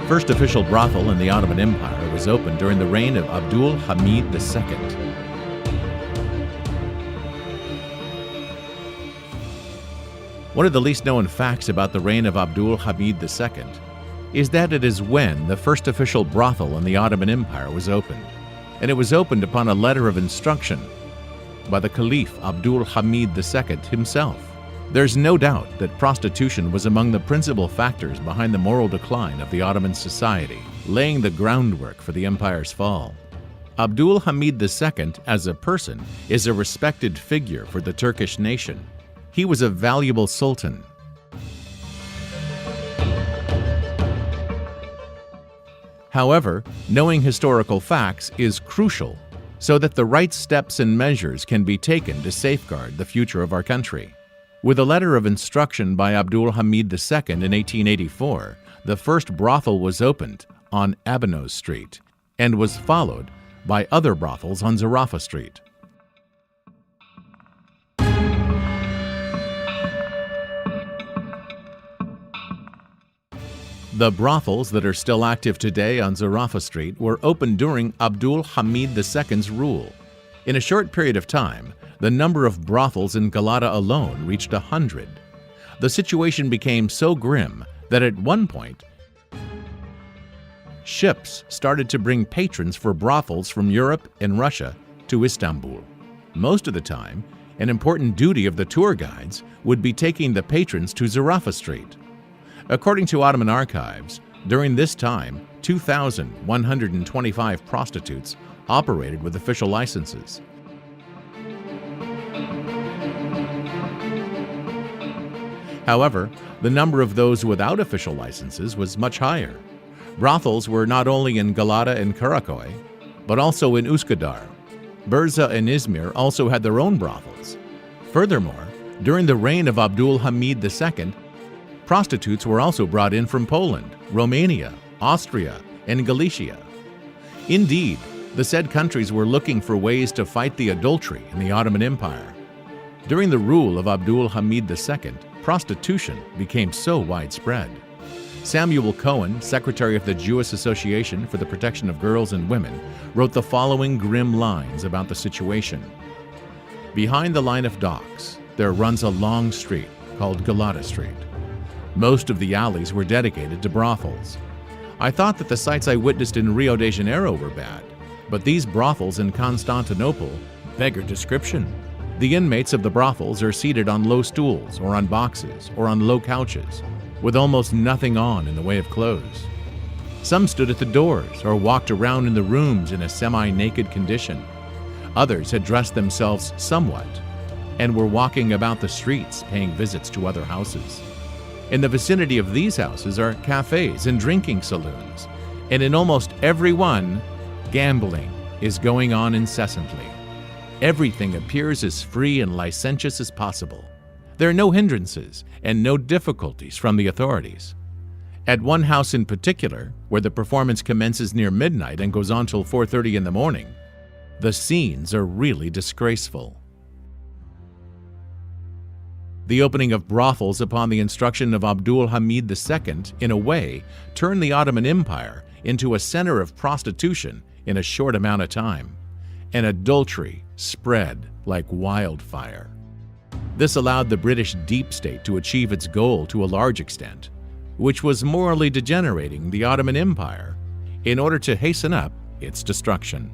First official brothel in the Ottoman Empire was opened during the reign of Abdulhamid II. One of the least known facts about the reign of Abdulhamid II is that it is when the first official brothel in the Ottoman Empire was opened, and it was opened upon a letter of instruction by the Caliph Abdulhamid II himself. There's no doubt that prostitution was among the principal factors behind the moral decline of the Ottoman society, laying the groundwork for the empire's fall. Abdulhamid II, as a person, is a respected figure for the Turkish nation. He was a valuable sultan. However, knowing historical facts is crucial so that the right steps and measures can be taken to safeguard the future of our country. With a letter of instruction by Abdulhamid II in 1884, the first brothel was opened on Abanos Street and was followed by other brothels on Zarafa Street. The brothels that are still active today on Zarafa Street were opened during Abdulhamid II's rule. In a short period of time, the number of brothels in Galata alone reached 100. The situation became so grim that at one point, ships started to bring patrons for brothels from Europe and Russia to Istanbul. Most of the time, an important duty of the tour guides would be taking the patrons to Zarafa Street. According to Ottoman archives, during this time, 2,125 prostitutes operated with official licenses. However, the number of those without official licenses was much higher. Brothels were not only in Galata and Karakoy, but also in Üsküdar. Bursa and Izmir also had their own brothels. Furthermore, during the reign of Abdulhamid II, prostitutes were also brought in from Poland, Romania, Austria, and Galicia. Indeed, the said countries were looking for ways to fight the adultery in the Ottoman Empire. During the rule of Abdulhamid II, prostitution became so widespread. Samuel Cohen, secretary of the Jewish Association for the Protection of Girls and Women, wrote the following grim lines about the situation. Behind the line of docks, there runs a long street called Galata Street. Most of the alleys were dedicated to brothels. I thought that the sights I witnessed in Rio de Janeiro were bad, but these brothels in Constantinople beggar description. The inmates of the brothels are seated on low stools or on boxes or on low couches, with almost nothing on in the way of clothes. Some stood at the doors or walked around in the rooms in a semi-naked condition. Others had dressed themselves somewhat and were walking about the streets paying visits to other houses. In the vicinity of these houses are cafes and drinking saloons, and in almost every one, gambling is going on incessantly. Everything appears as free and licentious as possible. There are no hindrances and no difficulties from the authorities. At one house in particular, where the performance commences near midnight and goes on till 4:30 in the morning, the scenes are really disgraceful. The opening of brothels upon the instruction of Abdulhamid II, in a way, turned the Ottoman Empire into a center of prostitution in a short amount of time, and adultery spread like wildfire. This allowed the British deep state to achieve its goal to a large extent, which was morally degenerating the Ottoman Empire in order to hasten up its destruction.